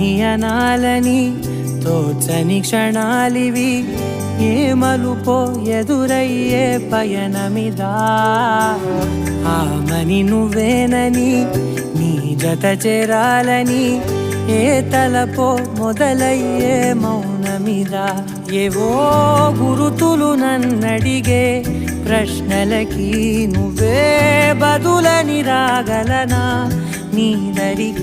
ఏమని అనాలని తోచని క్షణాలివి, ఏ మలుపో ఎదురయ్యే పయనమిదా. ఆమని నువ్వేనని నీ జత చేరాలని, ఏ తలపో మొదలయ్యే మౌనమిదా. ఏవో గురుతులు నన్నడిగే ప్రశ్నలకి నువ్వే బదులని రాగలనా నీ దరి.